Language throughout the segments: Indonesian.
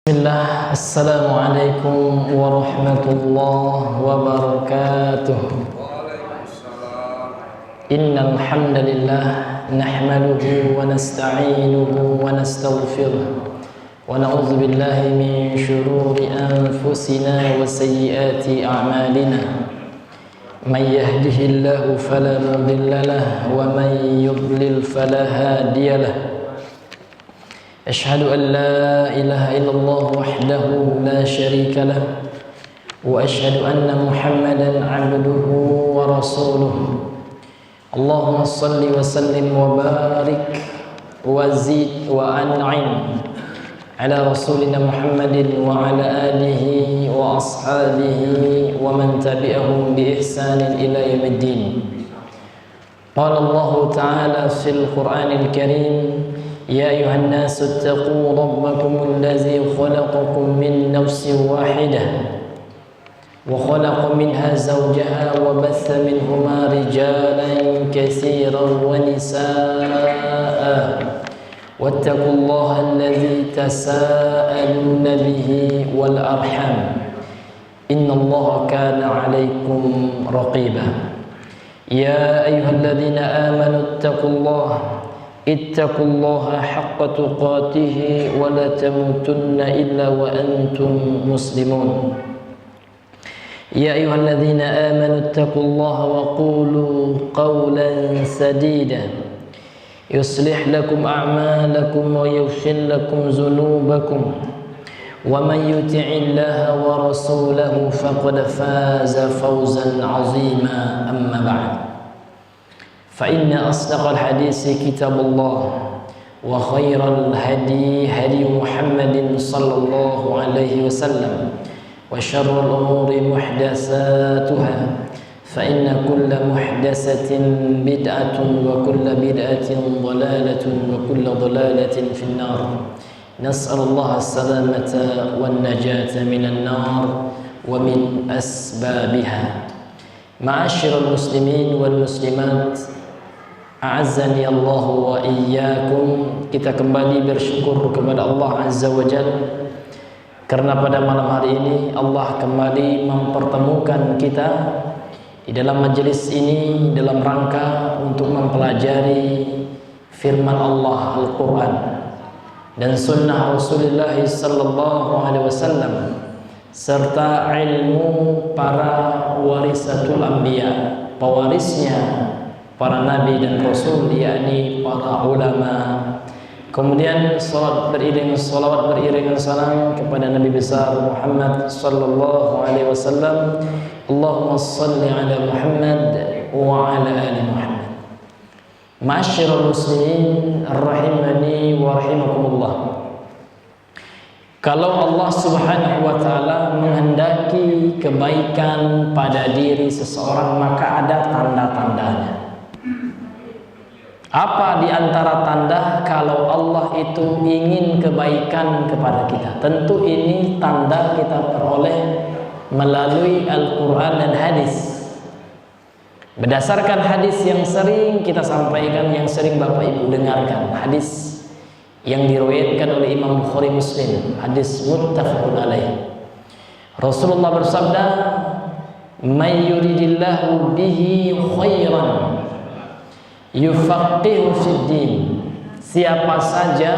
Bismillah, Assalamualaikum warahmatullahi wabarakatuh. Innal hamdalillah nahmaduhu wa nasta'inuhu wa nastaghfiruh wa na'udzu billahi min shururi anfusina wa sayyiati a'malina. May yahdihillahu fala mudilla lahu wa may yudlil fala hadiya lahu. أشهد أن لا إله إلا الله وحده لا شريك له وأشهد أن محمدا عبده ورسوله اللهم صل وسلم وبارك وزد وأنعم على رسولنا محمد وعلى آله وأصحابه ومن تبعهم بإحسان إلى يوم الدين. قال الله تعالى في القرآن الكريم: يا أيها الناس اتقوا ربكم الذي خلقكم من نفس واحدة وخلق منها زوجها وبث منهما رجالا كثيرا ونساء واتقوا الله الذي تساءلون به والأرحام إن الله كان عليكم رقيبا. يا أيها الذين آمنوا اتقوا الله حق تقاته ولا تموتن إلا وأنتم مسلمون. يا أيها الذين آمنوا اتقوا الله وقولوا قولا سديدا يصلح لكم أعمالكم ويغفر لكم ذنوبكم ومن يطع الله ورسوله فقد فاز فوزا عظيما. أما بعد، فإن أصدق الحديث كتاب الله وخير الهدي هدي محمد صلى الله عليه وسلم وشر الأمور محدثاتها فإن كل محدثة بدعة وكل بدعة ضلالة وكل ضلالة في النار. نسأل الله السلامة والنجاة من النار ومن أسبابها. معاشر المسلمين والmuslimat, a'azzani Allah wa iyyakum. Kita kembali bersyukur kepada Allah Azza wa Jalla karena pada malam hari ini Allah kembali mempertemukan kita di dalam majelis ini dalam rangka untuk mempelajari firman Allah Al-Quran dan sunnah Rasulullah sallallahu alaihi wasallam serta ilmu para warisatul anbiya, pewarisnya para nabi dan rasul, yakni para ulama. Kemudian salawat beriringan salam kepada Nabi besar Muhammad sallallahu alaihi wasallam. Allahumma salli ala Muhammad wa ala ali Muhammad. Ma'asyiral muslimin rahimani wa rahimakumullah. Kalau Allah Subhanahu wa taala menghendaki kebaikan pada diri seseorang, maka ada tanda-tandanya. Apa di antara tanda kalau Allah itu ingin kebaikan kepada kita? Tentu ini tanda kita peroleh melalui Al-Quran dan hadis. Berdasarkan hadis yang sering kita sampaikan, yang sering Bapak Ibu dengarkan, hadis yang diriwayatkan oleh Imam Bukhari Muslim, hadis muttafaqun alaih. Rasulullah bersabda, "May yuridillahu bihi khairan yufaqihu fid din." Siapa saja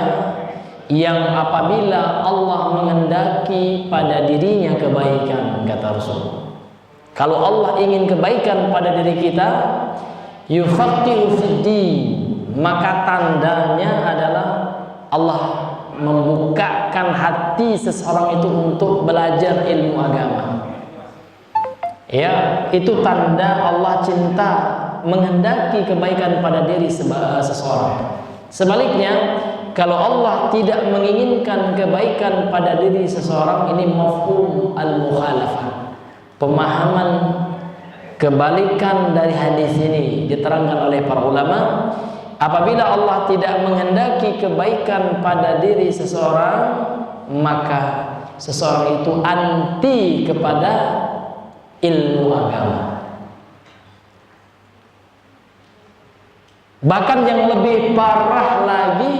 yang apabila Allah menghendaki pada dirinya kebaikan, kata Rasul. Kalau Allah ingin kebaikan pada diri kita, yufaqihu fid din, maka tandanya adalah Allah membukakan hati seseorang itu untuk belajar ilmu agama. Ya, itu tanda Allah cinta, menghendaki kebaikan pada diri seseorang. Sebaliknya, kalau Allah tidak menginginkan kebaikan pada diri seseorang, ini mafhum al-mukhalafah. Pemahaman kebalikan dari hadis ini diterangkan oleh para ulama. Apabila Allah tidak menghendaki kebaikan pada diri seseorang, maka seseorang itu anti kepada ilmu agama. Bahkan yang lebih parah lagi,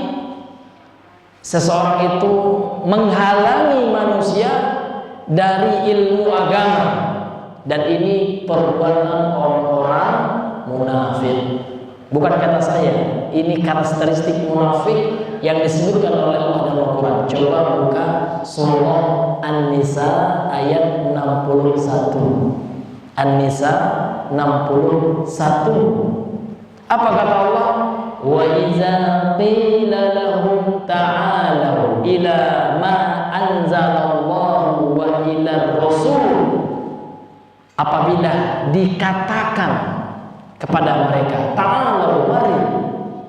seseorang itu menghalangi manusia dari ilmu agama, dan ini perbuatan orang-orang munafik. Bukan kata saya, ini karakteristik munafik yang disebutkan oleh Allah dalam Al-Quran. Coba buka surah An-Nisa ayat 61. An-Nisa 61. Apa kata Allah? Wa iza qila lahum ta'alu ila ma anzalallahu wa ila rasul. Apabila dikatakan kepada mereka, ta'alu, mari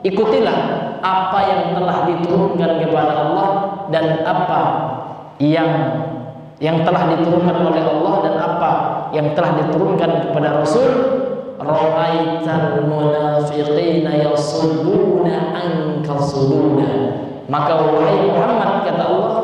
ikutilah apa yang telah diturunkan kepada Allah dan apa yang telah diturunkan oleh Allah dan apa yang telah diturunkan kepada Rasul. Ra'aital munafiqina yasudduna anka sududa. Maka wahai Muhammad, kata Allah,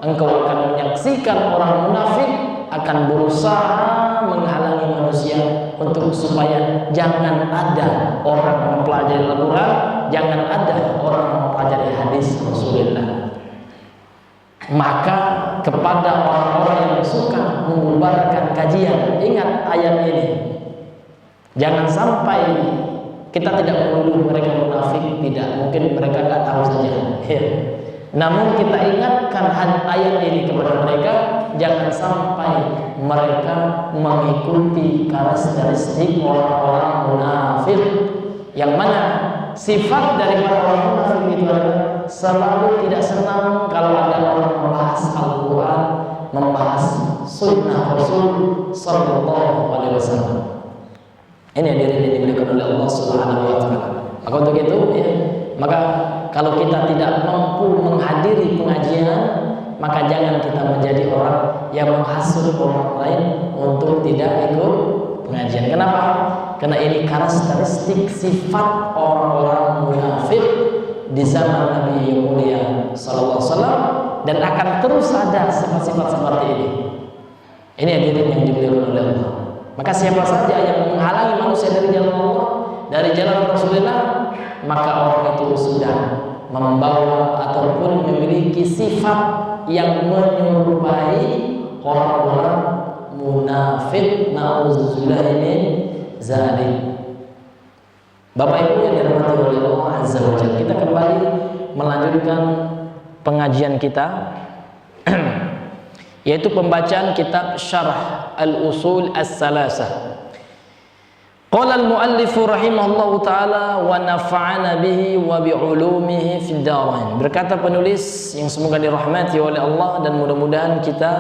engkau akan menyaksikan orang munafik akan berusaha menghalangi manusia untuk supaya jangan ada orang mempelajari Al-Quran, jangan ada orang mempelajari hadis Rasulullah. Maka kepada orang-orang yang suka membubarkan kajian, ingat ayat ini. Jangan sampai kita tidak menuduh mereka munafik, tidak, mungkin mereka nggak tahu saja. Ya. Namun kita ingatkan ayat ini kepada mereka, jangan sampai mereka mengikuti karakteristik orang-orang munafik, yang mana sifat dari orang munafik itu adalah selalu tidak senang kalau ada orang membahas Al-Quran, membahas Sunnah Rasul Sallallahu Alaihi Wasallam. Ini hadirin yang dimuliakan oleh Allah Subhanahu Wa Taala. Maka untuk itu, ya, maka kalau kita tidak mampu menghadiri pengajian, maka jangan kita menjadi orang yang menghasut orang lain untuk tidak ikut pengajian. Kenapa? Karena ini karakteristik sifat orang-orang munafik di zaman Nabi yang mulia Sallallahu Alaihi Wasallam, dan akan terus ada sifat-sifat seperti ini. Ini hadirin yang dimuliakan oleh Allah. Maka siapa saja yang menghalangi manusia dari jalan Allah, dari jalan Rasulullah, maka orang itu sudah membawa ataupun memiliki sifat yang menyerupai orang-orang munafik. Nauzubillah min dzalik. Bapak Ibu yang dirahmati oleh Allah Azza wa Jalla, kita kembali melanjutkan pengajian kita yaitu pembacaan kitab Syarah Al-Usul As-Salasah. Qala al-muallif rahimahullahu taala wa nafa'ana bihi wa bi'ulumihi fid darain. Berkata penulis yang semoga dirahmati oleh Allah, dan mudah-mudahan kita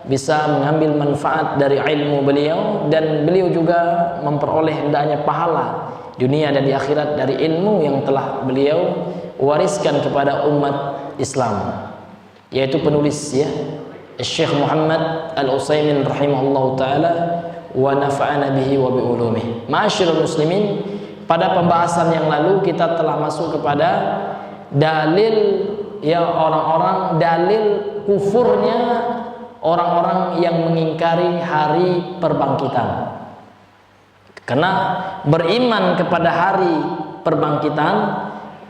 bisa mengambil manfaat dari ilmu beliau, dan beliau juga memperoleh hendaknya pahala dunia dan di akhirat dari ilmu yang telah beliau wariskan kepada umat Islam. Yaitu penulis, ya, Syekh Muhammad Al-Utsaimin rahimahullahu taala, wa nafa'ana bihi wa bi ulumihi. Ma'asyiral muslimin, pada pembahasan yang lalu kita telah masuk kepada dalil, ya, orang-orang, dalil kufurnya orang-orang yang mengingkari hari perbangkitan. Karena beriman kepada hari perbangkitan,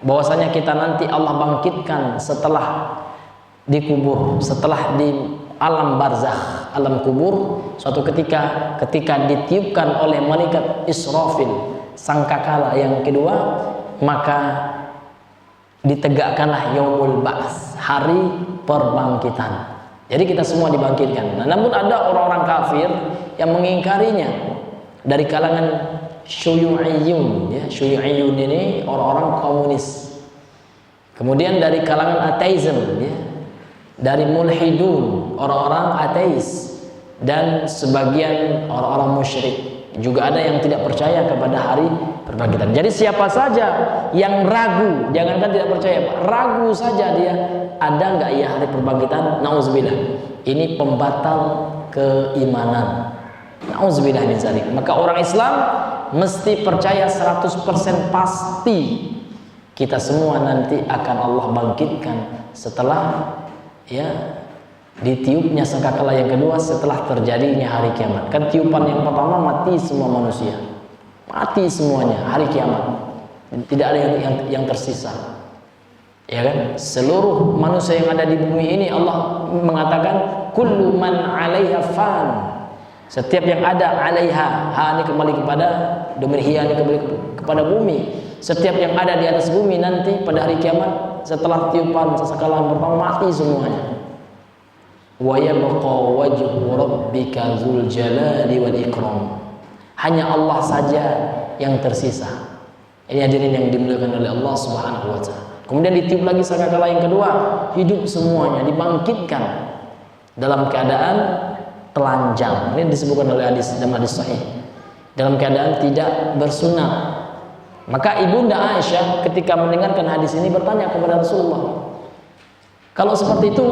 bahwasanya kita nanti Allah bangkitkan setelah dikubur, setelah di alam barzakh, alam kubur, suatu ketika ditiupkan oleh malaikat Israfil sangkakala yang kedua, maka ditegakkanlah yaumul ba'ts, hari perbangkitan. Jadi kita semua dibangkitkan. Nah, namun ada orang-orang kafir yang mengingkarinya dari kalangan Syuyu'iyun, ya. Syuyu'iyun ini orang-orang komunis. Kemudian dari kalangan ateism, ya, dari mulhidun, orang-orang ateis, dan sebagian orang-orang musyrik. Juga ada yang tidak percaya kepada hari perbangkitan. Jadi siapa saja yang ragu, jangankan tidak percaya, ragu saja dia, ada nggak ya hari perbangkitan? Nauzubillah, ini pembatal keimanan. Nauzubillah min dzalik. Maka orang Islam mesti percaya 100% pasti kita semua nanti akan Allah bangkitkan setelah, ya, ditiupnya sangkakala yang kedua, setelah terjadinya hari kiamat. Kan tiupan yang pertama mati semua manusia, mati semuanya hari kiamat, tidak ada yang tersisa. Ya kan? Seluruh manusia yang ada di bumi ini Allah mengatakan kullu man 'alaiha fan. Setiap yang ada 'alaiha, ha ini kembali kepada domir hiya ini kembali kepada bumi. Setiap yang ada di atas bumi nanti pada hari kiamat setelah tiupan sangkakala pertama mati semuanya. Wa yabqa wajhu rabbika dzul jalali wal ikram. Hanya Allah saja yang tersisa. Ini hadirin yang dimuliakan oleh Allah Subhanahu wa taala. Kemudian ditiup lagi sangkakala yang kedua, hidup semuanya dibangkitkan dalam keadaan telanjang. Ini disebutkan oleh dalam hadis sahih. Dalam keadaan tidak bersunat. Maka ibunda Aisyah ketika mendengarkan hadis ini bertanya kepada Rasulullah, kalau seperti itu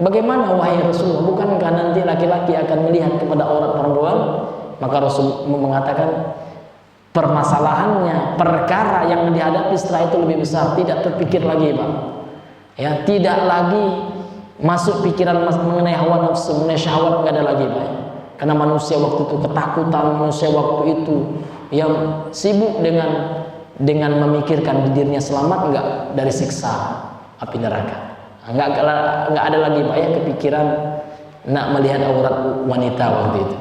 bagaimana wahai Rasulullah? Bukankah nanti laki-laki akan melihat kepada aurat perempuan? Maka Rasul mengatakan permasalahannya, perkara yang dihadapi setelah itu lebih besar, tidak terpikir lagi, Pak. Ya, tidak lagi masuk pikiran mengenai hawa nafsu, mengenai syahwat, enggak ada lagi, Pak. Karena manusia waktu itu ketakutan, manusia waktu itu yang sibuk dengan memikirkan dirinya selamat enggak dari siksa api neraka. Enggak ada lagi, Pak, ya, kepikiran nak melihat aurat wanita waktu itu.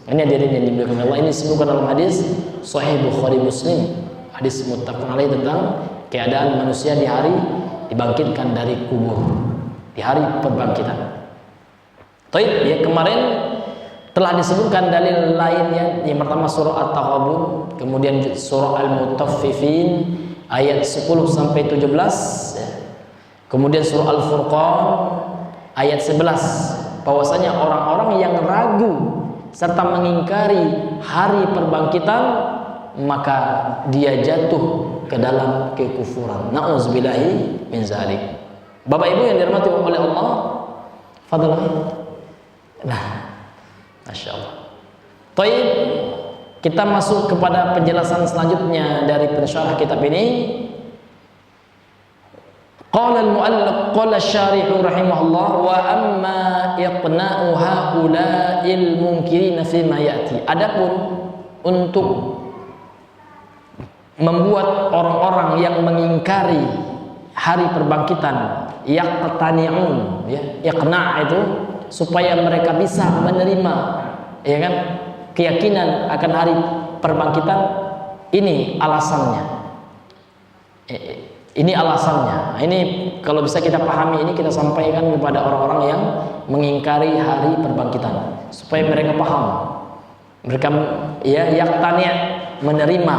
Ini hadirin yang dimuliakan Allah, ini disebutkan dalam hadis Sahih Bukhari Muslim, hadis muttafaqun alaih tentang keadaan manusia di hari dibangkitkan dari kubur, di hari perbangkitan. Taib, ya, kemarin telah disebutkan dalil lainnya. Yang pertama surah At-Taghabun, kemudian surah Al-Mutaffifin ayat 10 sampai 17, ya. Kemudian surah Al-Furqan ayat 11, bahwasanya orang-orang yang ragu serta mengingkari hari perbangkitan maka dia jatuh ke dalam kekufuran. Nauzubillahi min zalik. Bapak Ibu yang dirahmati oleh Allah, fadlan. Nah, Masya Allah. Baik, kita masuk kepada penjelasan selanjutnya dari pensyarah kitab ini. Qala al-mu'allaq qala asy-syarih rahimahullah wa amma iqna'u haula'il munkirin fi ma ya'ti. Adapun untuk membuat orang-orang yang mengingkari hari perbangkitan yaqtani'un, ya, iqna' itu supaya mereka bisa menerima, ya kan, keyakinan akan hari perbangkitan. Ini alasannya. Ini alasannya. Nah, ini kalau bisa kita pahami, ini kita sampaikan kepada orang-orang yang mengingkari hari perbangkitan supaya mereka paham. Mereka, ya, yaqtani', menerima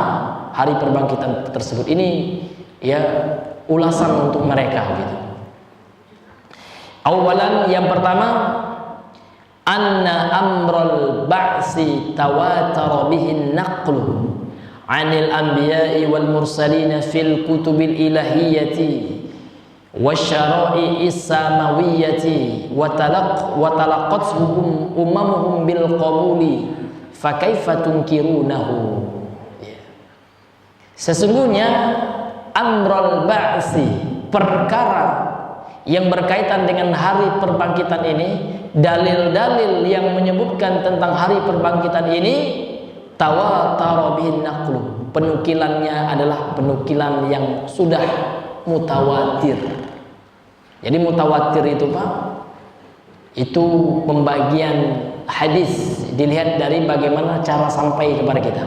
hari perbangkitan tersebut. Ini, ya, ulasan untuk mereka gitu. Awalan, yang pertama, anna amral ba'si tawatara bihin naqlu 'anil anbiya'i wal mursalin fil kutubil ilahiyyati wasyara'i'is samawiyyati wa talaqatuhum umamuhum bil qabuli fa kaifa tunkirunahu. Sesungguhnya amral ba'si, perkara yang berkaitan dengan hari perbangkitan ini, dalil-dalil yang menyebutkan tentang hari perbangkitan ini tawatara bihin naqlu, penukilannya adalah penukilan yang sudah mutawatir. Jadi mutawatir itu, Pak, itu pembagian hadis dilihat dari bagaimana cara sampai kepada kita.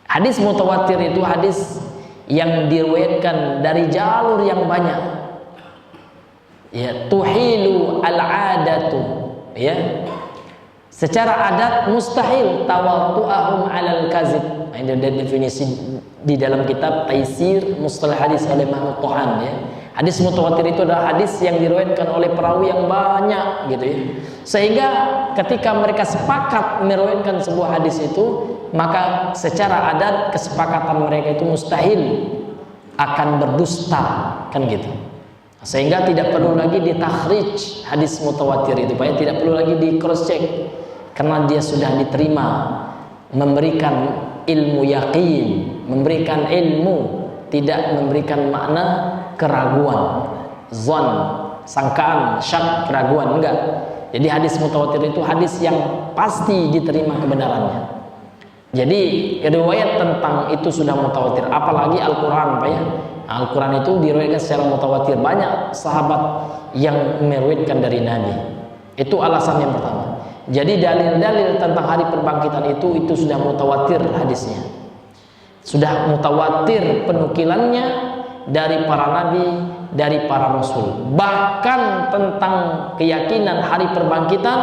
Hadis mutawatir itu hadis yang diriwayatkan dari jalur yang banyak, ya, tuhilu al-adatu, ya, secara adat mustahil tawatu'ahum 'alal kazib. Nah, ini ada definisi di dalam kitab Taisir Mustalah Hadis oleh Mahmud Tohan, ya. Hadis mutawatir itu adalah hadis yang diriwayatkan oleh perawi yang banyak gitu, ya. Sehingga ketika mereka sepakat meriwayatkan sebuah hadis itu, maka secara adat kesepakatan mereka itu mustahil akan berdusta, kan gitu. Sehingga tidak perlu lagi ditakhrij hadis mutawatir itu, Pak, ya. Tidak perlu lagi di cross check karena dia sudah diterima, memberikan ilmu yakin, memberikan ilmu, tidak memberikan makna keraguan, zon, sangkaan, syak, keraguan, enggak. Jadi hadis mutawatir itu hadis yang pasti diterima kebenarannya. Jadi riwayat tentang itu sudah mutawatir, apalagi Al-Quran, Pak, ya. Al-Quran itu diriwayatkan secara mutawatir, banyak sahabat yang meriwayatkan dari Nabi. Itu alasan yang pertama. Jadi dalil-dalil tentang hari perbangkitan itu sudah mutawatir hadisnya, sudah mutawatir penukilannya dari para nabi, dari para rasul. Bahkan tentang keyakinan hari perbangkitan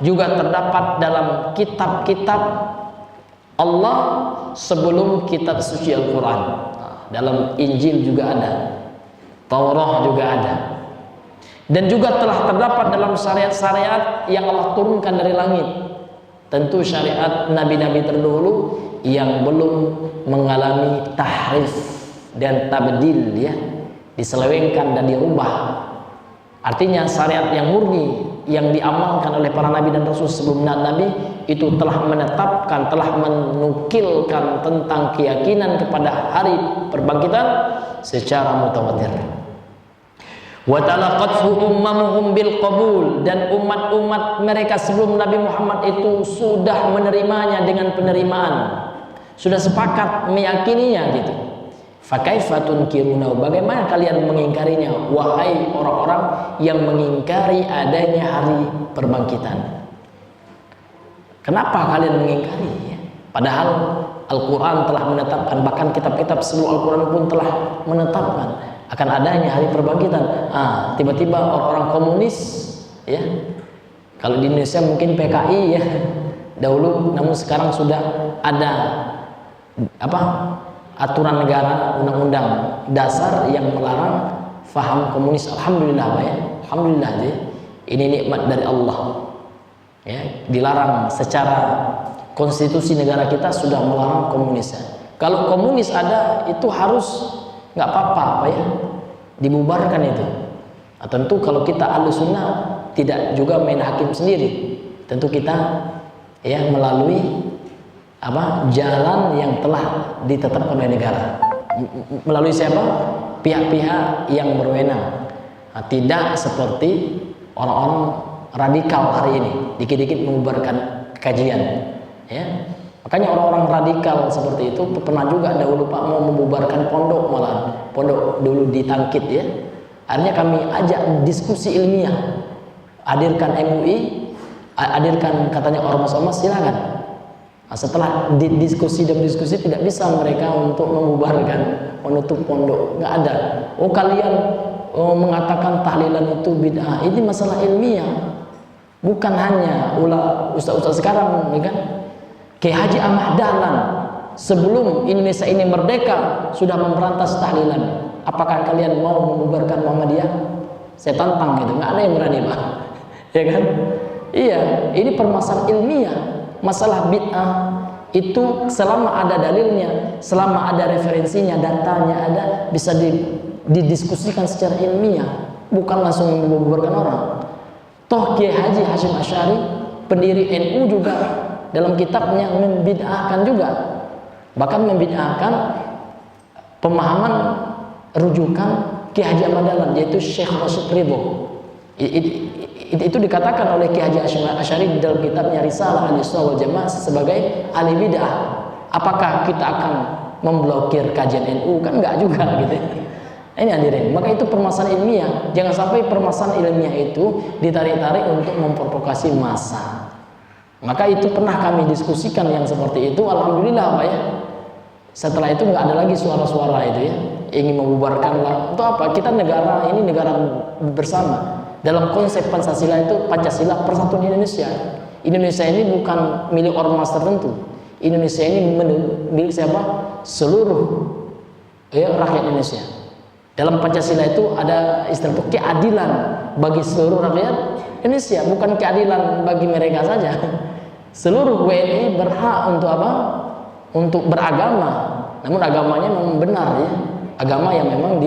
juga terdapat dalam kitab-kitab Allah sebelum kitab suci Al-Quran. Dalam Injil juga ada, Taurat juga ada, dan juga telah terdapat dalam syariat-syariat yang Allah turunkan dari langit. Tentu syariat nabi-nabi terdahulu yang belum mengalami tahrif dan tabdil, ya, diselewengkan dan dirubah. Artinya syariat yang murni yang diamalkan oleh para nabi dan rasul sebelum nabi itu telah menetapkan, telah menukilkan tentang keyakinan kepada hari perbangkitan secara mutawatir. Wa talaqathu ummamuhum bil qabul, dan umat-umat mereka sebelum Nabi Muhammad itu sudah menerimanya dengan penerimaan, sudah sepakat meyakininya gitu. Fakaifa tunkiruna, bagaimana kalian mengingkarinya wahai orang-orang yang mengingkari adanya hari perbangkitan? Kenapa kalian mengingkari? Padahal Al-Quran telah menetapkan, bahkan kitab-kitab sebelum Al-Quran pun telah menetapkan akan adanya hari perbangkitan. Tiba-tiba orang-orang komunis, ya, kalau di Indonesia mungkin PKI, ya, dahulu, namun sekarang sudah ada aturan negara, undang-undang dasar yang melarang faham komunis. Alhamdulillah, Pak, ya, alhamdulillah, ya. Ini nikmat dari Allah, ya, dilarang secara konstitusi negara kita sudah melarang komunis. Kalau komunis ada itu harus nggak apa-apa, Pak, ya, dibubarkan itu. Tentu kalau kita Ahlussunnah tidak juga main hakim sendiri, tentu kita, ya, melalui jalan yang telah ditetapkan oleh negara. Melalui siapa? Pihak-pihak yang berwenang. Tidak seperti orang-orang radikal hari ini, dikit-dikit mengubarkan kajian, ya. Makanya orang-orang radikal seperti itu pernah juga dahulu, Pak, mau membubarkan pondok, malah pondok dulu ditangkit, ya. Akhirnya kami ajak diskusi ilmiah, hadirkan MUI, hadirkan katanya ormas-ormas, silakan. Setelah diskusi dan diskusi tidak bisa mereka untuk membubarkan, menutup pondok, nggak ada. Kalian mengatakan tahlilan itu bid'ah. Ini masalah ilmiah, bukan hanya ustaz-ustaz sekarang, ya kan? Kiai Haji Ahmad Dahlan sebelum Indonesia ini merdeka sudah memberantas tahlilan. Apakah kalian mau membubarkan Muhammadiyah? Saya tantang gitu, nggak ada yang berani, Pak. Ya kan? Iya, ini permasalahan ilmiah. Masalah bid'ah itu selama ada dalilnya, selama ada referensinya, datanya ada, bisa didiskusikan secara ilmiah, bukan langsung membubarkan orang. Toh Kiai Haji Hashim Asy'ari, pendiri NU, juga dalam kitabnya membid'ahkan juga, bahkan membid'ahkan pemahaman rujukan Kiai Haji Ahmad Dahlan, yaitu Syekh Rashid Ridho. Itu dikatakan oleh Kiai Haji Hashim Asy'ari di dalam kitabnya Risalah Ahlussunnah wal Jamaah sebagai ahli bid'ah. Apakah kita akan memblokir kajian NU? Kan enggak juga, gitu. Ini hadirin, maka itu permasalahan ilmiah. Jangan sampai permasalahan ilmiah itu ditarik-tarik untuk memprovokasi massa. Maka itu pernah kami diskusikan yang seperti itu. Alhamdulillah, Pak, ya. Setelah itu nggak ada lagi suara-suara itu, ya, ingin membubarkan lah. Untuk apa? Kita negara ini negara bersama. Dalam konsep Pancasila itu, Pancasila persatuan Indonesia. Indonesia ini bukan milik ormas tertentu. Indonesia ini milik siapa? Seluruh, ya, rakyat Indonesia. Dalam Pancasila itu ada istilah keadilan bagi seluruh rakyat Indonesia, bukan keadilan bagi mereka saja. Seluruh WNI berhak untuk apa? Untuk beragama. Namun agamanya memang benar, ya. Agama yang memang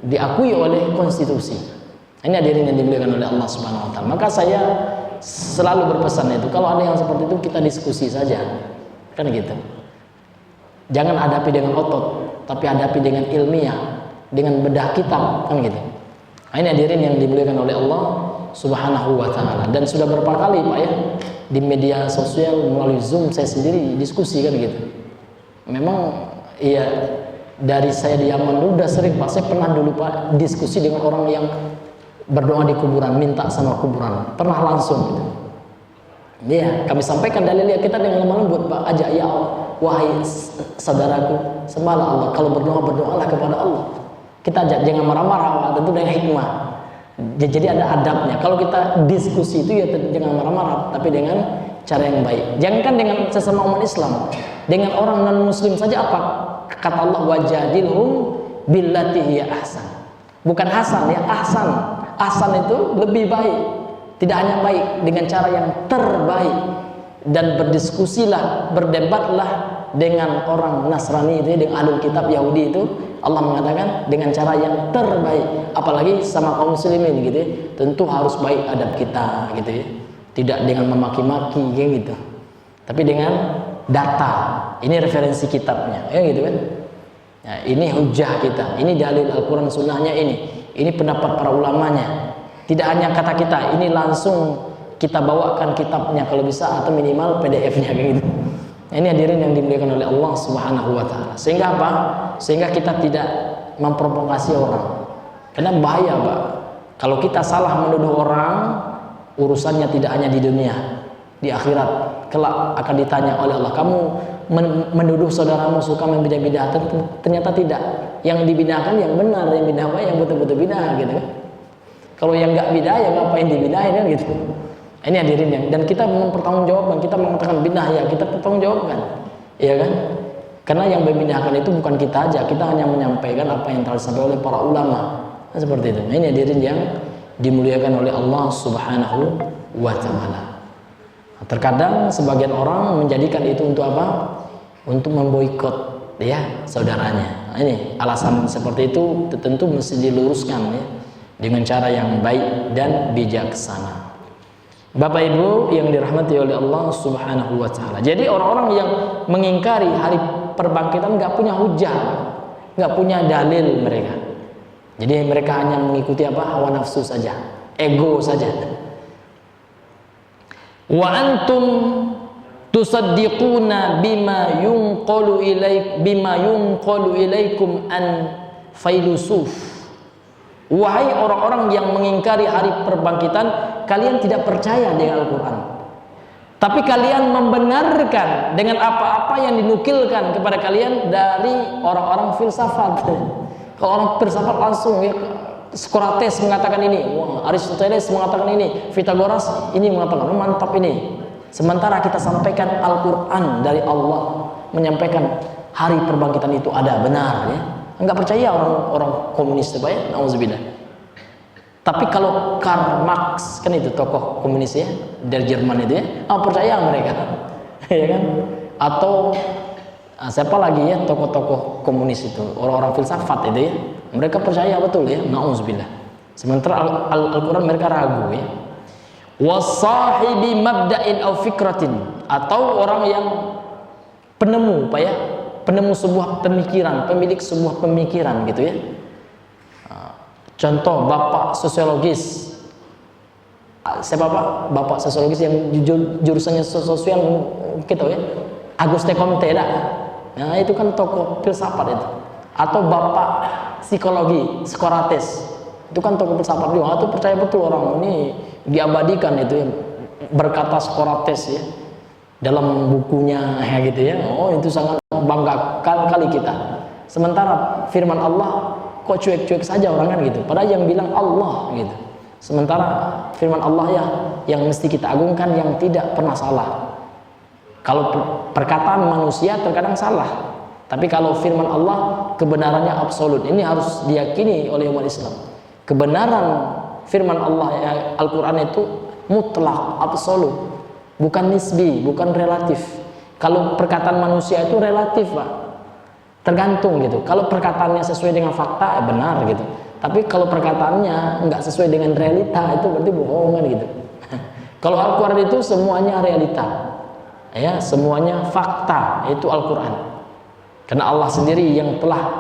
diakui oleh konstitusi. Ini hadirin yang dimuliakan oleh Allah Subhanahu wa taala. Maka saya selalu berpesan itu, kalau ada yang seperti itu kita diskusi saja. Kan gitu. Jangan hadapi dengan otot, tapi hadapi dengan ilmiah, dengan bedah kitab, kan gitu. Ini hadirin yang dimuliakan oleh Allah Subhanahu wa taala. Dan sudah berapa kali, Pak, ya, di media sosial melalui Zoom saya sendiri diskusi, kan gitu. Memang, iya, dari saya di Yaman dulu udah sering Pak, saya pernah dulu Pak diskusi dengan orang yang berdoa di kuburan, minta sama kuburan, pernah langsung gitu. Iya, kami sampaikan dalilnya kita dengan lemah lembut Pak, ajak ya Allah, wahai saudaraku, sembahlah Allah, kalau berdoa berdoalah kepada Allah. Kita ajak, jangan marah-marah, tentu dengan hikmah. Jadi ada adabnya. Kalau kita diskusi itu ya jangan marah-marah, tapi dengan cara yang baik. Jangankan dengan sesama umat Islam, dengan orang non muslim saja apa kata Allah, wajadilhum billati hiya ahsan. Bukan hasan ya, ahsan. Ahsan itu lebih baik. Tidak hanya baik, dengan cara yang terbaik. Dan berdiskusilah, berdebatlah dengan orang Nasrani itu, dengan ahlul kitab Yahudi itu. Allah mengatakan dengan cara yang terbaik. Apalagi sama kaum muslimin gitu ya. Tentu harus baik adab kita gitu ya. Tidak dengan memaki-maki gitu. Tapi dengan data. Ini referensi kitabnya, ya gitu kan. Nah, ini hujah kita. Ini dalil Al-Qur'an sunnahnya ini. Ini pendapat para ulamanya. Tidak hanya kata kita, ini langsung kita bawakan kitabnya kalau bisa, atau minimal PDF-nya gitu. Nah, ini hadirin yang dimuliakan oleh Allah Subhanahu wa taala. Sehingga apa? Sehingga kita tidak memprovokasi orang. Karena bahaya, Pak. Kalau kita salah menuduh orang, urusannya tidak hanya di dunia, di akhirat kelak akan ditanya oleh Allah, kamu menuduh saudaramu suka membidah-bidah, ternyata tidak. Yang dibidahkan yang benar, yang bidah yang betul-betul bidah gitu. Kalau yang nggak bidah ya ngapain dibidahin kan gitu. Ini hadirin yang, dan kita mempertanggungjawabkan, kita mengatakan bidah ya kita pertanggungjawabkan, ya kan? Karena yang memindahkan itu bukan kita aja, kita hanya menyampaikan apa yang telah disampaikan oleh para ulama. Nah, seperti itu. Nah, ini hadirin yang dimuliakan oleh Allah Subhanahu wa taala. Terkadang sebagian orang menjadikan itu untuk apa? Untuk memboikot ya saudaranya. Nah, ini alasan seperti itu tentu mesti diluruskan ya, dengan cara yang baik dan bijaksana. Bapak Ibu yang dirahmati oleh Allah Subhanahu wa taala. Jadi orang-orang yang mengingkari hari perbangkitan nggak punya hujah, nggak punya dalil mereka. Jadi mereka hanya mengikuti apa? Hawa nafsu saja, ego saja. Wa antum tusaddiquna bima yunqalu ilaikum an failusuf. Wahai orang-orang yang mengingkari hari perbangkitan, kalian tidak percaya dengan Al-Quran, tapi kalian membenarkan dengan apa-apa yang dinukilkan kepada kalian dari orang-orang filsafat. Kalau orang filsafat langsung ya, Socrates mengatakan ini, Aristoteles mengatakan ini, Pythagoras ini mengatakan mantap ini. Sementara kita sampaikan Al-Quran dari Allah menyampaikan hari perbangkitan itu ada, benar ya. Enggak percaya orang komunis itu ya, nauzubillah. Tapi kalau Karl Marx kan itu tokoh komunis ya dari Jerman itu ya, percaya mereka, ya kan? Atau siapa lagi ya tokoh-tokoh komunis itu, orang-orang filsafat itu ya, mereka percaya betul ya, nauzubillah. Sementara Al-Quran mereka ragu ya. Wasahibi mabda'in aw fikratin, atau orang yang penemu Pak ya, penemu sebuah pemikiran, pemilik sebuah pemikiran gitu ya. Contoh bapak sosiologis, siapa Pak? Bapak sosiologis yang jurusannya sosial kita ya, Auguste Comte dah. Nah itu kan tokoh filsafat itu. Atau bapak psikologi, Socrates, itu kan tokoh filsafat juga. Itu percaya betul orang ini diabadikan itu ya, berkata Socrates ya dalam bukunya ya gitu ya. Oh itu sangat bangga kali kita. Sementara firman Allah kok cuek-cuek saja orang kan gitu. Padahal yang bilang Allah gitu. Sementara firman Allah ya yang mesti kita agungkan, yang tidak pernah salah. Kalau perkataan manusia terkadang salah, tapi kalau firman Allah kebenarannya absolut. Ini harus diyakini oleh umat Islam. Kebenaran firman Allah ya, Al-Quran itu mutlak, absolut, bukan nisbi, bukan relatif. Kalau perkataan manusia itu relatif Pak, tergantung gitu. Kalau perkataannya sesuai dengan fakta ya benar gitu, tapi kalau perkataannya nggak sesuai dengan realita itu berarti bohongan gitu. Kalau Al-Quran itu semuanya realita ya, semuanya fakta, itu Al-Quran. Karena Allah sendiri yang telah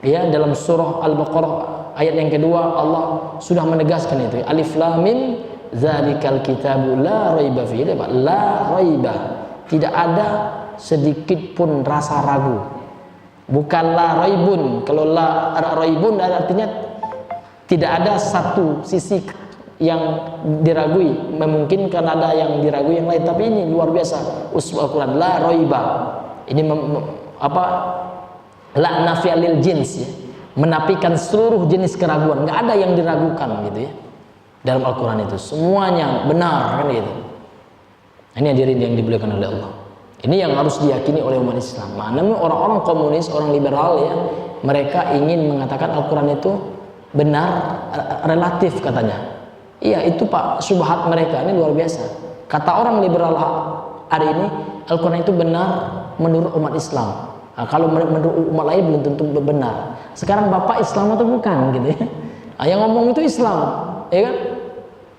ya dalam surah Al-Baqarah ayat yang kedua Allah sudah menegaskan itu, alif lam mim zalikal kitabu la raiba fihi, la raiba, tidak ada sedikit pun rasa ragu Bukan la raibun. Kalau la raibun artinya tidak ada satu sisi yang diragui, memungkinkan ada yang diragui yang lain. Tapi ini luar biasa usul Al-Quran, la raiba. Ini la nafi'a lil jins ya, menafikan seluruh jenis keraguan, nggak ada yang diragukan gitu ya. Dalam Al-Quran itu semuanya benar kan gitu. Ini hadirin yang dimuliakan oleh Allah. Ini yang harus diyakini oleh umat Islam. Namun orang-orang komunis, orang liberal ya, mereka ingin mengatakan Al-Quran itu benar relatif katanya. Iya, itu Pak subhat mereka ini luar biasa. Kata orang liberal hari ini Al-Quran itu benar menurut umat Islam. Nah, kalau menurut umat lain belum tentu benar. Sekarang Bapak Islam atau bukan gitu ya. Nah, yang ngomong itu Islam, ya kan?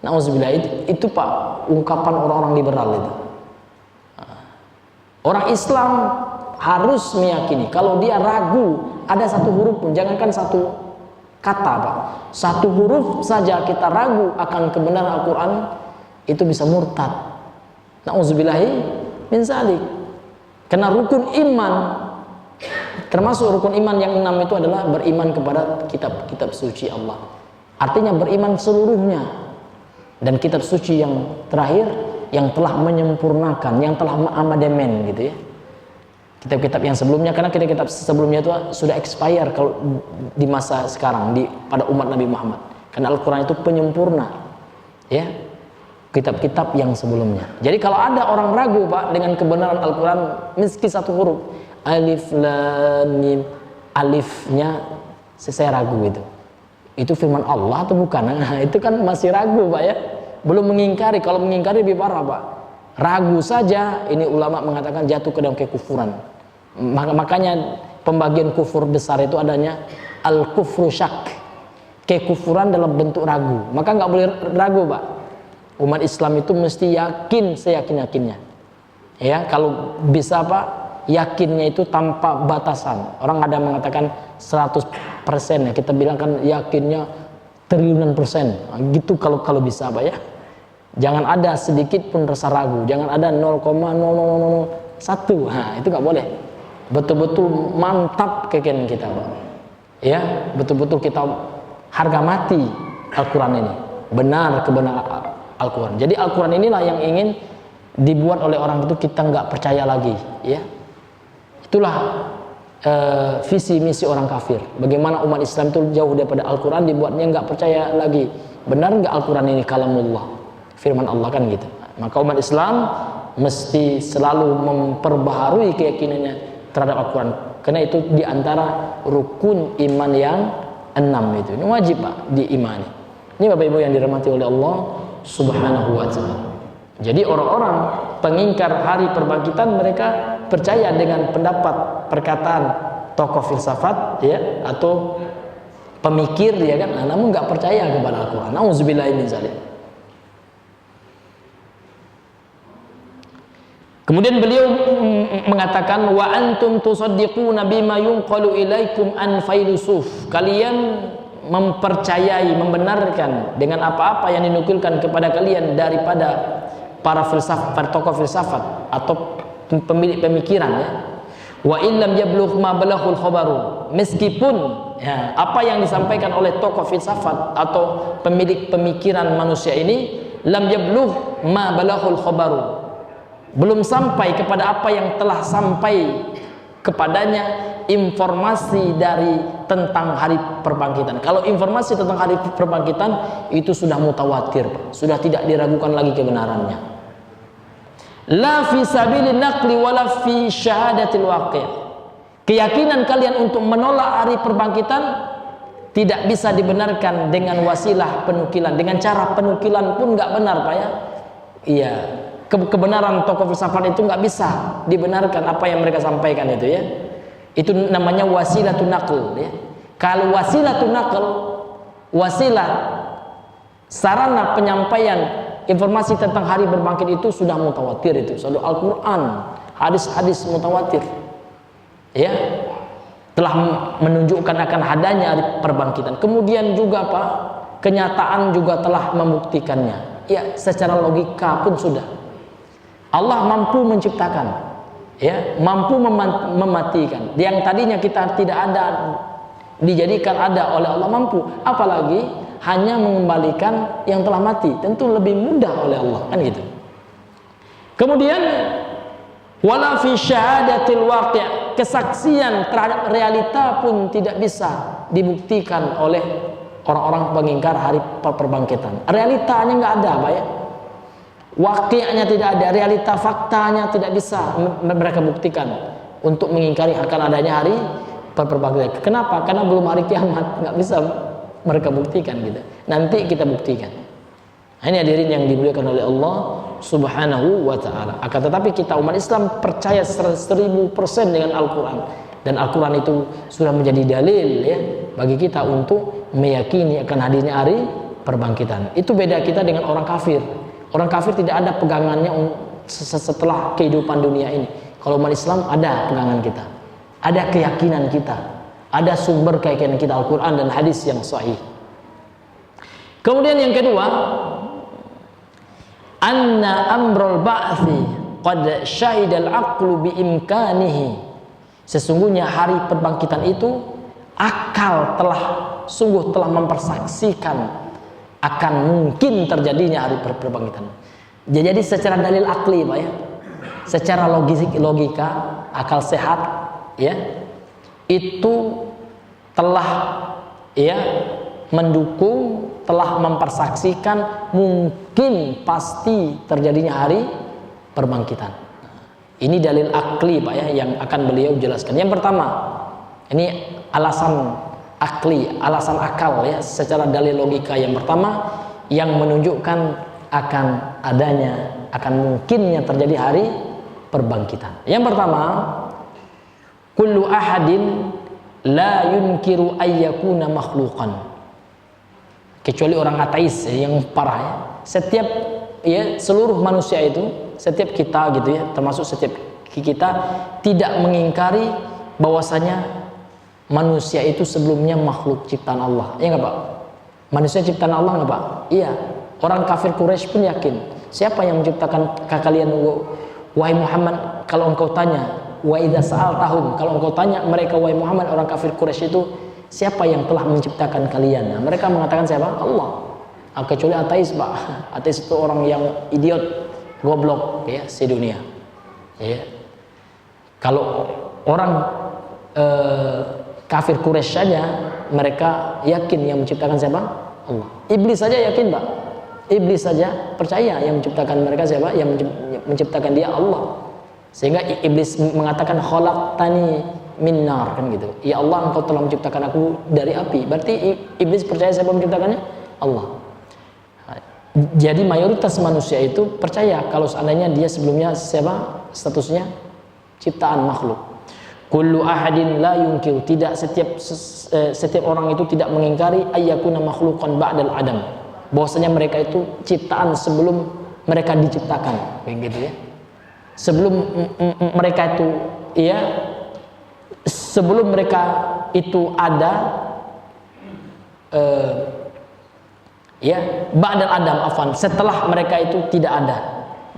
Nauzubillah, itu Pak ungkapan orang-orang liberal itu. Orang Islam harus meyakini kalau dia ragu ada satu huruf pun, jangankan satu kata Pak, satu huruf saja kita ragu akan kebenaran Al-Quran, itu bisa murtad. Nauzubillahi min zalik. Karena rukun iman, termasuk rukun iman yang 6 itu adalah beriman kepada kitab-kitab suci Allah. Artinya beriman seluruhnya. Dan kitab suci yang terakhir yang telah menyempurnakan, yang telah mengamandemen gitu ya. Kitab-kitab yang sebelumnya, karena kitab-kitab sebelumnya itu sudah expire kalau di masa sekarang pada umat Nabi Muhammad. Karena Al-Quran itu penyempurna ya kitab-kitab yang sebelumnya. Jadi kalau ada orang ragu Pak dengan kebenaran Al-Quran meski satu huruf, alif lam mim, alifnya saya ragu itu firman Allah atau bukan? Nah, itu kan masih ragu Pak ya, belum mengingkari. Kalau mengingkari lebih parah Pak, ragu saja ini ulama mengatakan jatuh ke dalam kekufuran. Makanya pembagian kufur besar itu adanya al-kufru syak, kekufuran dalam bentuk ragu. Maka nggak boleh ragu Pak. Umat Islam itu mesti yakin seyakin-yakinnya ya. Kalau bisa Pak, yakinnya itu tanpa batasan. Orang ada mengatakan 100% ya, kita bilang kan yakinnya triliunan persen gitu kalau bisa Pak ya. Jangan ada sedikit pun rasa ragu, jangan ada 0,0001. Nah, itu nggak boleh. Betul-betul mantap keyakinan kita Pak ya, betul-betul kita harga mati Al-Quran ini, benar kebenaran Al-Quran. Jadi Al-Quran inilah yang ingin dibuat oleh orang itu kita nggak percaya lagi ya. Itulah visi misi orang kafir. Bagaimana umat Islam itu jauh daripada Al-Quran, dibuatnya nggak percaya lagi. Benar nggak Al-Quran ini kalamullah, firman Allah kan gitu. Maka umat Islam mesti selalu memperbaharui keyakinannya terhadap Al-Quran. Karena itu diantara rukun iman yang 6 itu. Ini wajib Pak diimani. Ini Bapak Ibu yang dirahmati oleh Allah Subhanahu wa ta'ala. Jadi orang-orang pengingkar hari perbangkitan, mereka percaya dengan pendapat perkataan tokoh filsafat ya, atau pemikir ya kan, namun nggak percaya kepada Al-Quran. Nauzubillahi min dzalik. Kemudian beliau mengatakan wa antum tusaddiquna bima yunqalu ilaikum an failusuf. Kalian mempercayai, membenarkan dengan apa-apa yang dinukilkan kepada kalian daripada para filsafat, para tokoh filsafat atau pemilik pemikiran ya. Wa illam yablugh ma balaghul khabaru, meskipun ya, apa yang disampaikan oleh tokoh filsafat atau pemilik pemikiran manusia ini lam yablugh ma balaghul khabaru, belum sampai kepada apa yang telah sampai kepadanya informasi dari tentang hari perbangkitan. Kalau informasi tentang hari perbangkitan itu sudah mutawatir, sudah tidak diragukan lagi kebenarannya. La fi sabilin naqli wala fi syahadatil waqi'. Keyakinan kalian untuk menolak hari perbangkitan tidak bisa dibenarkan dengan wasilah penukilan, dengan cara penukilan pun nggak benar Pak ya. Iya, kebenaran tokoh filsafat itu nggak bisa dibenarkan apa yang mereka sampaikan itu ya. Itu namanya wasilatun naql ya. Kalau wasilatun naql, wasilah sarana penyampaian informasi tentang hari berbangkit itu sudah mutawatir, itu sudah Al-Quran, hadis-hadis mutawatir ya, telah menunjukkan akan adanya hari perbangkitan. Kemudian juga Pak, kenyataan juga telah membuktikannya ya, secara logika pun sudah. Allah mampu menciptakan ya, mampu mematikan. Yang tadinya kita tidak ada, dijadikan ada oleh Allah, mampu. Apalagi hanya mengembalikan yang telah mati, tentu lebih mudah oleh Allah, kan gitu. Kemudian wala fi syahadatil waqi', kesaksian terhadap realita pun tidak bisa dibuktikan oleh orang-orang pengingkar hari perbangkitan. Realitanya nggak ada, Pak ya. Waqi'nya tidak ada, realita faktanya tidak bisa mereka buktikan untuk mengingkari akan adanya hari perbangkitan. Kenapa? Karena belum hari kiamat, nggak bisa mereka buktikan gitu. Nanti kita buktikan. Nah, ini hadirin yang dimuliakan oleh Allah Subhanahu wa ta'ala. Akan tetapi kita umat Islam percaya 1000% dengan Al-Quran, dan Al-Quran itu sudah menjadi dalil ya bagi kita untuk meyakini akan hadirnya hari perbangkitan. Itu beda kita dengan orang kafir. Orang kafir tidak ada pegangannya setelah kehidupan dunia ini. Kalau umat Islam ada pegangan kita, ada keyakinan kita, ada sumber keyakinan kita, Al-Quran dan hadis yang sahih. Kemudian yang kedua, anna amrul ba'thi qad syahidal aqlu bi imkanihi, sesungguhnya hari perbangkitan itu akal sungguh telah mempersaksikan akan mungkin terjadinya hari perbangkitan. Jadi secara dalil akli, Pak ya, secara logika akal sehat ya, itu telah ya mendukung, telah mempersaksikan mungkin pasti terjadinya hari perbangkitan. Ini dalil akli, Pak ya, yang akan beliau jelaskan. Yang pertama, ini alasan akli, alasan akal ya, secara dalil logika yang pertama yang menunjukkan akan adanya, akan mungkinnya terjadi hari perbangkitan. Yang pertama, kullu ahadin la yunkiru ayyakuna makhluqan, kecuali orang ateis yang parah ya. Setiap ya, seluruh manusia itu, setiap kita gitu ya, termasuk setiap kita tidak mengingkari bahwasanya manusia itu sebelumnya makhluk ciptaan Allah. Iya nggak Pak? Manusia ciptaan Allah nggak Pak? Iya. Orang kafir Quraisy pun yakin. Siapa yang menciptakan kalian, wahai Muhammad? Kalau engkau tanya, wa idza sa'altahum, kalau engkau tanya mereka, wahai Muhammad, orang kafir Quraisy itu, siapa yang telah menciptakan kalian? Nah, mereka mengatakan siapa? Allah. Kecuali ateis, Pak. Ateis itu orang yang idiot, goblok ya, sedunia. Ya. Kalau orang kafir Quraisy saja mereka yakin yang menciptakan siapa? Allah. Iblis saja yakin, Pak. Iblis saja percaya yang menciptakan mereka siapa? Yang menciptakan dia Allah. Sehingga iblis mengatakan khalaqtani min nar, kan gitu. Ya Allah, engkau telah menciptakan aku dari api. Berarti iblis percaya siapa menciptakannya? Allah. Jadi mayoritas manusia itu percaya kalau seandainya dia sebelumnya siapa? Statusnya ciptaan makhluk. Kullu ahadin la yunkiru, tidak setiap orang itu tidak mengingkari ayyakuna makhluqan ba'dal adam, bahwasanya mereka itu ciptaan sebelum mereka diciptakan, kayak gitu ya. Sebelum mereka itu ya, sebelum mereka itu ada ya, ba'dal adam afan, setelah mereka itu tidak ada.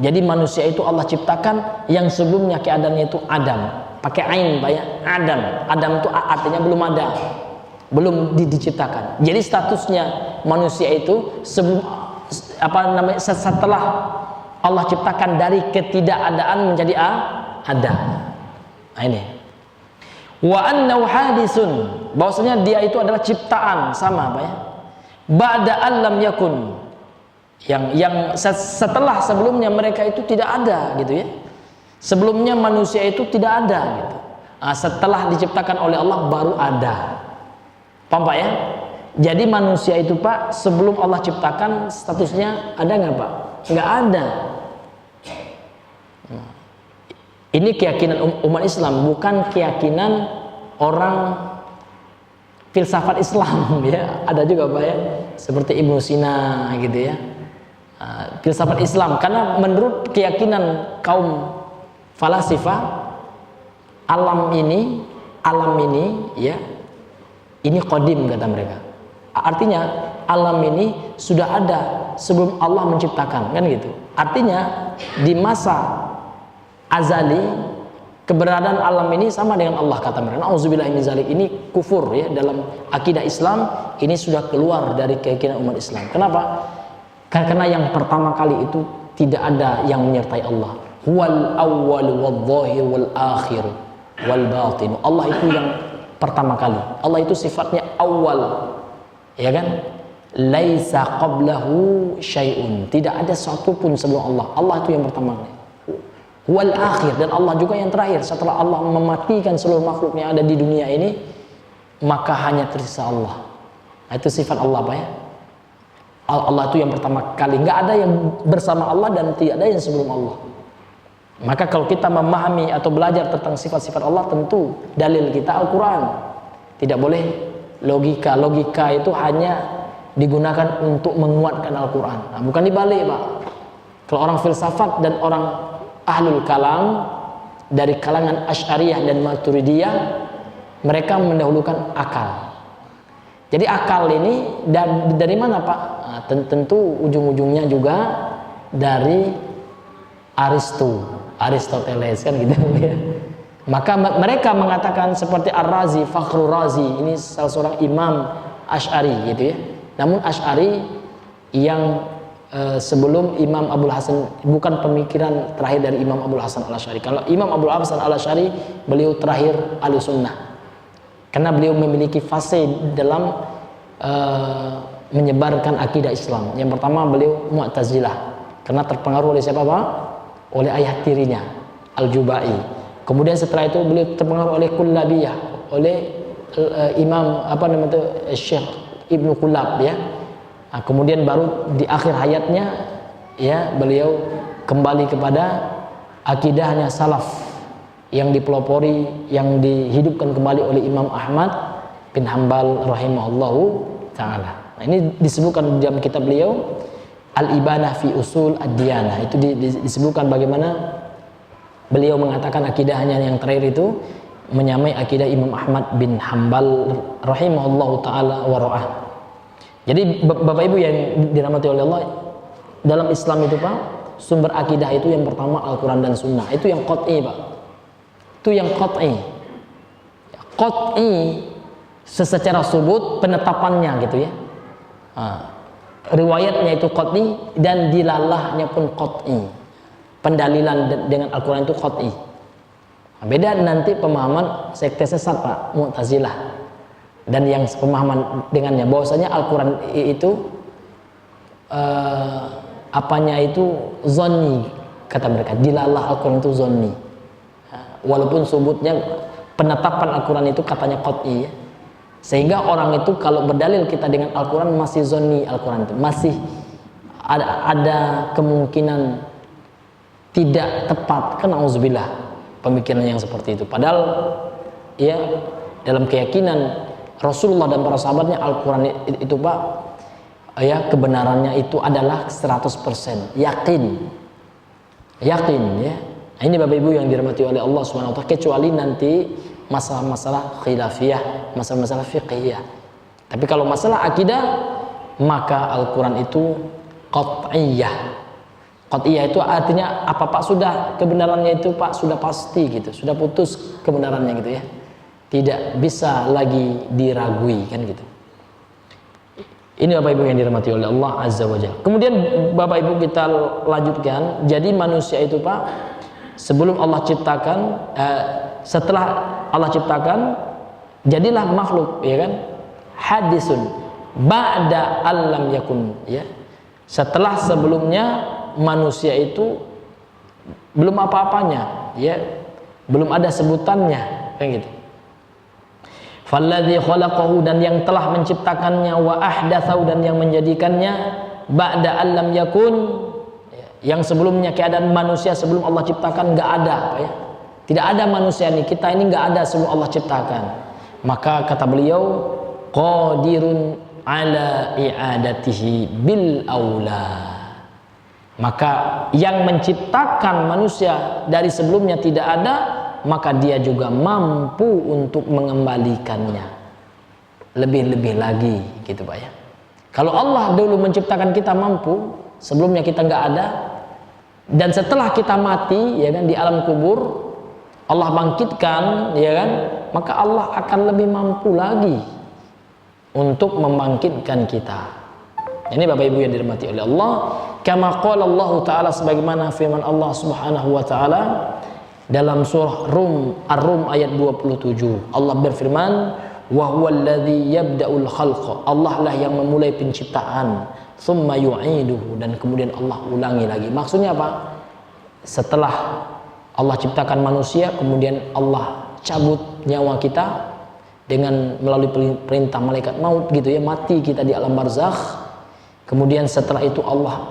Jadi manusia itu Allah ciptakan yang sebelumnya keadaannya itu Adam. Pakai ain, Pak ya, Adam. Adam itu artinya belum ada, belum diciptakan. Jadi statusnya manusia itu sebelum setelah Allah ciptakan dari ketidakadaan menjadi ada. Nah, ini. Wa annahu hadisun, bahwasanya dia itu adalah ciptaan, sama Pak ya. Ba'da allam yakun, yang setelah sebelumnya mereka itu tidak ada gitu ya. Sebelumnya manusia itu tidak ada gitu. Nah, setelah diciptakan oleh Allah baru ada. Paham Pak ya? Jadi manusia itu Pak, sebelum Allah ciptakan statusnya ada nggak Pak? Nggak ada. Ini keyakinan umat Islam, bukan keyakinan orang filsafat Islam ya. Ada juga Pak ya, seperti Ibnu Sina gitu ya. Filsafat Islam, karena menurut keyakinan kaum falasifah, alam ini ya, ini qadim kata mereka. Artinya alam ini sudah ada sebelum Allah menciptakan, kan gitu. Artinya di masa azali keberadaan alam ini sama dengan Allah, kata mereka. Nauzubillahi min zalik. Ini kufur ya, dalam akidah Islam ini sudah keluar dari keyakinan umat Islam. Kenapa? Karena yang pertama kali itu tidak ada yang menyertai Allah. Huwal awwal wal zahir wal akhir wal batin. Allah itu yang pertama kali. Allah itu sifatnya awal, ya kan? Laisa qablahu syai'un. Tidak ada satu pun sebelum Allah. Allah itu yang pertama kali. Wal akhir, dan Allah juga yang terakhir. Setelah Allah mematikan seluruh makhluk yang ada di dunia ini, maka hanya tersisa Allah. Nah, itu sifat Allah apa ya? Allah itu yang pertama kali. Nggak ada yang bersama Allah dan tidak ada yang sebelum Allah. Maka kalau kita memahami atau belajar tentang sifat-sifat Allah, tentu dalil kita Al-Quran. Tidak boleh logika. Logika itu hanya digunakan untuk menguatkan Al-Quran. Nah, bukan dibalik, Pak. Kalau orang filsafat dan orang ahlul kalam dari kalangan Asy'ariyah dan Maturidiyah, mereka mendahulukan akal. Jadi akal ini dari mana, Pak? Nah, tentu ujung-ujungnya juga dari Aristoteles kan gitu ya. Maka mereka mengatakan seperti Ar-Razi, Fakhrur Razi, ini salah seorang imam Asy'ari gitu ya. Namun Asy'ari yang sebelum Imam Abul Hasan, bukan pemikiran terakhir dari Imam Abul Hasan Al-Asy'ari. Kalau Imam Abul Hasan Al-Asy'ari, beliau terakhir Ahlussunnah. Karena beliau memiliki fase dalam menyebarkan akidah Islam. Yang pertama beliau Mu'tazilah, karena terpengaruh oleh siapa, Pak? Oleh ayah tirinya Al-Jubai. Kemudian setelah itu beliau terpengaruh oleh Kullabiyah, oleh Imam Syekh Ibnu Kullab ya. Nah, kemudian baru di akhir hayatnya ya beliau kembali kepada akidahnya salaf yang dipelopori, yang dihidupkan kembali oleh Imam Ahmad bin Hanbal rahimahullahu ta'ala. Nah, ini disebutkan dalam kitab beliau Al-Ibanah fi Usul Ad-Diyanah. Itu disebutkan bagaimana beliau mengatakan akidahnya yang terakhir itu menyamai akidah Imam Ahmad bin Hanbal rahimahullahu ta'ala wa ra'ah. Jadi Bapak Ibu yang dirahmati oleh Allah, dalam Islam itu, Pak, sumber akidah itu yang pertama Al-Quran dan Sunnah. Itu yang qat'i, Pak. Itu yang qat'i. Qat'i secara subut penetapannya gitu ya. Riwayatnya itu qat'i dan dilalahnya pun qat'i. Pendalilan dengan Al-Quran itu qat'i. Beda nanti pemahaman sekte sesat, Pak, Mu'tazilah. Dan yang pemahaman dengannya bahwasanya Al-Quran itu apanya itu zonni, kata mereka. Dilalah Al-Quran itu zonni. Walaupun subutnya penetapan Al-Quran itu katanya qat'i ya. Sehingga orang itu kalau berdalil kita dengan Al-Quran masih zonni, Al-Quran itu masih ada kemungkinan tidak tepat, kan auzubillah pemikiran yang seperti itu. Padahal ya dalam keyakinan Rasulullah dan para sahabatnya Al-Quran itu, Pak, ya kebenarannya itu adalah 100% yakin ya. Nah, ini Bapak Ibu yang dirahmati oleh Allah Subhanahu wa taala, kecuali nanti masalah-masalah khilafiyah, masalah-masalah fiqhiyah. Tapi kalau masalah akidah, maka Al-Quran itu qat'iyah. Qat'iyah itu artinya apa, Pak? Sudah kebenarannya itu, Pak, sudah pasti gitu, sudah putus kebenarannya gitu ya. Tidak bisa lagi diragui kan gitu. Ini Bapak Ibu yang dirahmati oleh Allah Azza wa Jalla. Kemudian Bapak Ibu kita lanjutkan. Jadi manusia itu, Pak, sebelum Allah ciptakan, setelah Allah ciptakan, jadilah makhluk, ya kan? Hadisun ba'da alam yakun, ya. Setelah sebelumnya manusia itu belum apa-apanya, ya, belum ada sebutannya, kayak gitu. Falladzi khalaqahu, dan yang telah menciptakannya, wa ahdatsahu, dan yang menjadikannya, ba'da alam yakun, yang sebelumnya keadaan manusia sebelum Allah ciptakan nggak ada, Pak, ya. Tidak ada manusia ini, kita ini nggak ada sebelum Allah ciptakan. Maka kata beliau, qadirun ala i'adatihi bil aula. Maka yang menciptakan manusia dari sebelumnya tidak ada, maka dia juga mampu untuk mengembalikannya. Lebih-lebih lagi gitu, Pak, ya. Kalau Allah dulu menciptakan kita mampu, sebelumnya kita nggak ada, dan setelah kita mati ya kan di alam kubur, Allah bangkitkan, ya kan, maka Allah akan lebih mampu lagi untuk membangkitkan kita. Ini Bapak Ibu yang dirahmati oleh Allah, kama qala Allah taala, sebagaimana firman Allah Subhanahu wa taala dalam surah Ar-Rum ayat 27. Allah berfirman, wa huwal ladzi yabda'ul khalqa, Allah lah yang memulai penciptaan, tsumma yu'iduhu, dan kemudian Allah ulangi lagi. Maksudnya apa? Setelah Allah ciptakan manusia, kemudian Allah cabut nyawa kita dengan melalui perintah malaikat maut gitu ya, mati kita di alam barzakh. Kemudian setelah itu Allah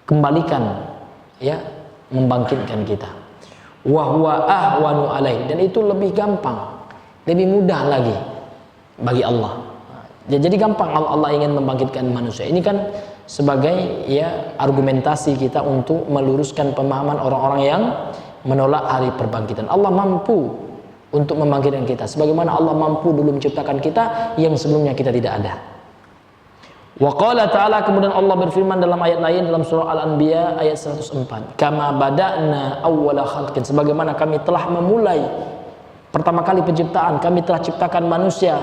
kembalikan, ya, membangkitkan kita. Wa huwa ahwanu alaih, dan itu lebih gampang, lebih mudah lagi bagi Allah. Jadi gampang Allah ingin membangkitkan manusia. Ini kan sebagai, ya, argumentasi kita untuk meluruskan pemahaman orang-orang yang menolak hari perbangkitan. Allah mampu untuk membangkitkan kita, sebagaimana Allah mampu dulu menciptakan kita yang sebelumnya kita tidak ada. Wa qala ta'ala, kemudian Allah berfirman dalam ayat lain dalam surah Al-Anbiya ayat 104, kama bada'na awwala khalqin, sebagaimana kami telah memulai pertama kali penciptaan, kami telah ciptakan manusia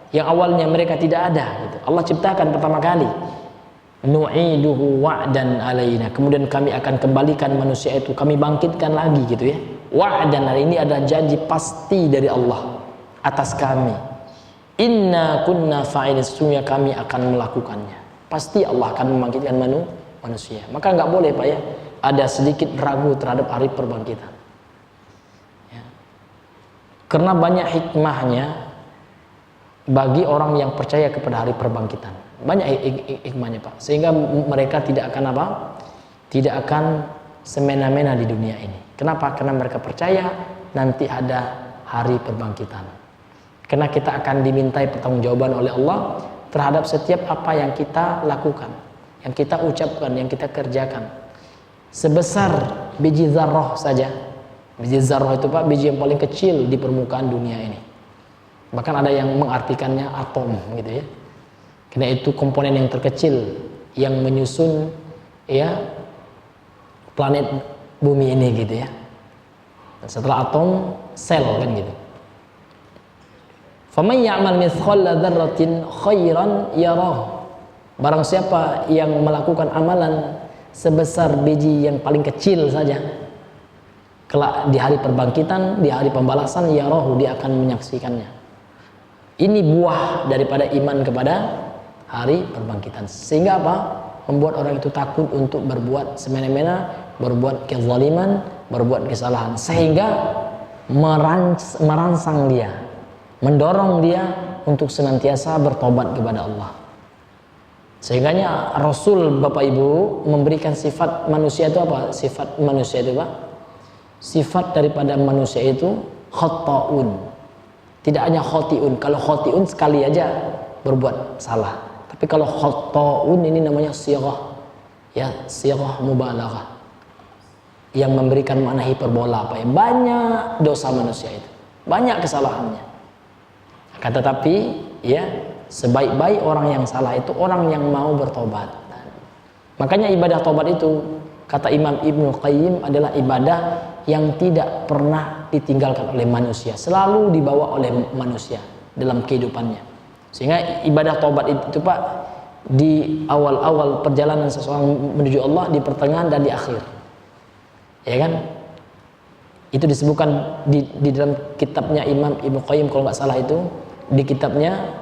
yang awalnya mereka tidak ada gitu. Allah ciptakan pertama kali. Nu'iduhu wa'dan alaina, kemudian kami akan kembalikan manusia itu, kami bangkitkan lagi gitu ya. Wa'dan, ini adalah janji pasti dari Allah atas kami. Inna kunna fa'ilin, sesungguhnya kami akan melakukannya. Pasti Allah akan membangkitkan manusia. Maka nggak boleh Pak ya ada sedikit ragu terhadap hari perbangkitan ya. Karena banyak hikmahnya bagi orang yang percaya kepada hari perbangkitan. Banyak hikmahnya Pak, sehingga mereka tidak akan apa? Tidak akan semena-mena di dunia ini. Kenapa? Karena mereka percaya nanti ada hari perbangkitan. Karena kita akan dimintai pertanggungjawaban oleh Allah terhadap setiap apa yang kita lakukan, yang kita ucapkan, yang kita kerjakan. Sebesar biji zarrah saja. Biji zarrah itu Pak, biji yang paling kecil di permukaan dunia ini. Bahkan ada yang mengartikannya atom gitu ya. Karena itu komponen yang terkecil yang menyusun, ya, planet bumi ini gitu ya. Dan setelah atom, sel kan gitu. Faman ya'mal mithqala dzarratin khairan yarah. Barang siapa yang melakukan amalan sebesar biji yang paling kecil saja, kelak di hari perbangkitan, di hari pembalasan, yarahu, dia akan menyaksikannya. Ini buah daripada iman kepada hari perbangkitan. Sehingga apa? Membuat orang itu takut untuk berbuat semena-mena, berbuat kezaliman, berbuat kesalahan, sehingga merangsang dia, mendorong dia untuk senantiasa bertobat kepada Allah. Sehingganya Rasul Bapak Ibu memberikan sifat manusia itu apa? Sifat manusia itu Pak, sifat daripada manusia itu khata'un. Tidak hanya khotiun. Kalau khotiun sekali aja berbuat salah. Tapi kalau khata'un ini namanya sirah, ya, sirah mubalaghah, yang memberikan makna hiperbola apa ya. Banyak dosa manusia itu, banyak kesalahannya. Akan tetapi ya, sebaik-baik orang yang salah itu orang yang mau bertobat. Makanya ibadah tobat itu kata Imam Ibnu Qayyim adalah ibadah yang tidak pernah ditinggalkan oleh manusia, selalu dibawa oleh manusia dalam kehidupannya. Sehingga ibadah tobat itu Pak, di awal-awal perjalanan seseorang menuju Allah, di pertengahan dan di akhir, ya kan? Itu disebutkan di dalam kitabnya Imam Ibnu Qayyim kalau nggak salah itu, di kitabnya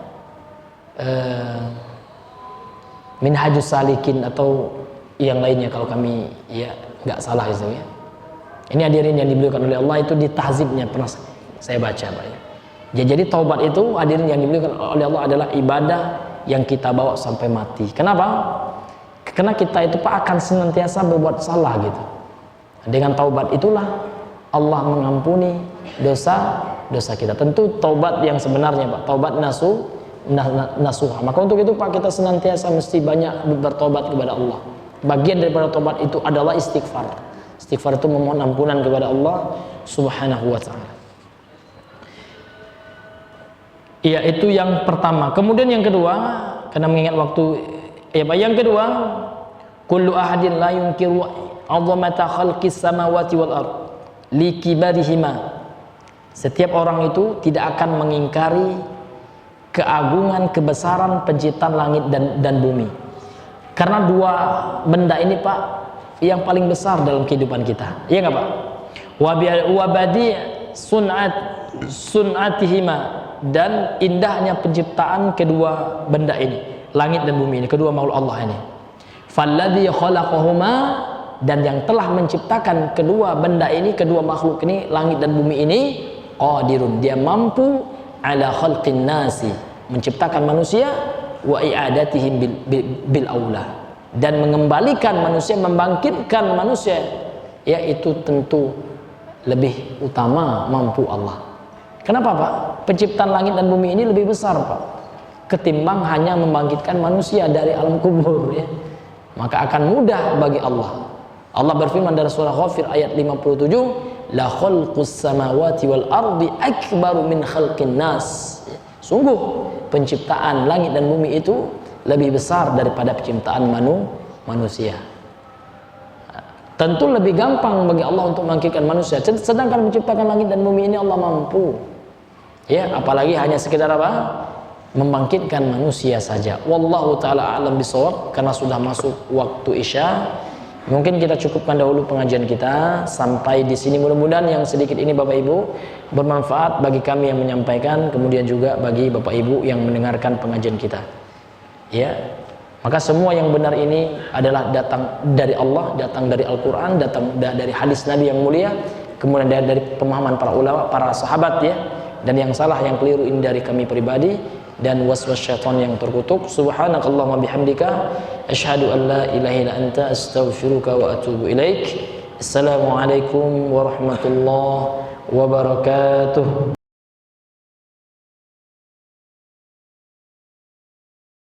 Minhajus Salikin atau yang lainnya kalau kami ya nggak salah itu ya. Ini hadirin yang dimuliakan oleh Allah, itu di tahzibnya pernah saya baca Pak ya. Jadi taubat itu hadirin yang dimuliakan oleh Allah adalah ibadah yang kita bawa sampai mati. Kenapa? Karena kita itu Pak akan senantiasa berbuat salah gitu. Dengan taubat itulah Allah mengampuni dosa kita. Tentu taubat yang sebenarnya Pak, taubat nasuha. Maka untuk itu Pak, kita senantiasa mesti banyak bertobat kepada Allah. Bagian daripada taubat itu adalah istighfar. Istighfar itu memohon ampunan kepada Allah Subhanahu wa ta'ala. Iya, itu yang pertama. Kemudian yang kedua, karena mengingat waktu, ya Pak, yang kedua, kullu ahadin la yunkiru 'azamata khalqis samawati wal ard. likibarihima. Setiap orang itu tidak akan mengingkari keagungan, kebesaran penciptaan langit dan bumi. Karena dua benda ini Pak yang paling besar dalam kehidupan kita. Iya nggak Pak? Wabadi sun'atihima, dan indahnya penciptaan kedua benda ini, langit dan bumi ini, kedua makhluk Allah ini. Falladzi khalaqahuma, dan yang telah menciptakan kedua benda ini, kedua makhluk ini, langit dan bumi ini, qadirun, dia mampu ala khalqin nasi, menciptakan manusia, wa i'adatihim bil aula, dan mengembalikan manusia, membangkitkan manusia, yaitu tentu lebih utama mampu Allah. Kenapa Pak? Penciptaan langit dan bumi ini lebih besar Pak ketimbang hanya membangkitkan manusia dari alam kubur ya. Maka akan mudah bagi Allah. Allah berfirman dalam surah Ghafir ayat 57, la khalqus samawati wal ardi akbaru min khalqin nas. Sungguh penciptaan langit dan bumi itu lebih besar daripada penciptaan manusia. Tentu lebih gampang bagi Allah untuk membangkitkan manusia, sedangkan menciptakan langit dan bumi ini Allah mampu. Ya, apalagi hanya sekedar apa? Membangkitkan manusia saja. Wallahu taala a'lam bishawab, karena sudah masuk waktu Isya. Mungkin kita cukupkan dahulu pengajian kita sampai di sini. Mudah-mudahan yang sedikit ini Bapak Ibu bermanfaat bagi kami yang menyampaikan, kemudian juga bagi Bapak Ibu yang mendengarkan pengajian kita. Ya. Maka semua yang benar ini adalah datang dari Allah, datang dari Al-Quran, datang dari hadis Nabi yang mulia, kemudian dari pemahaman para ulama, para sahabat ya. Dan yang salah, yang keliru ini dari kami pribadi dan waswas syaitan yang terkutuk. Subhanakallahumma bihamdika asyhadu an la ilaha illa anta astaghfiruka wa atubu ilaik. Assalamualaikum warahmatullahi wabarakatuh.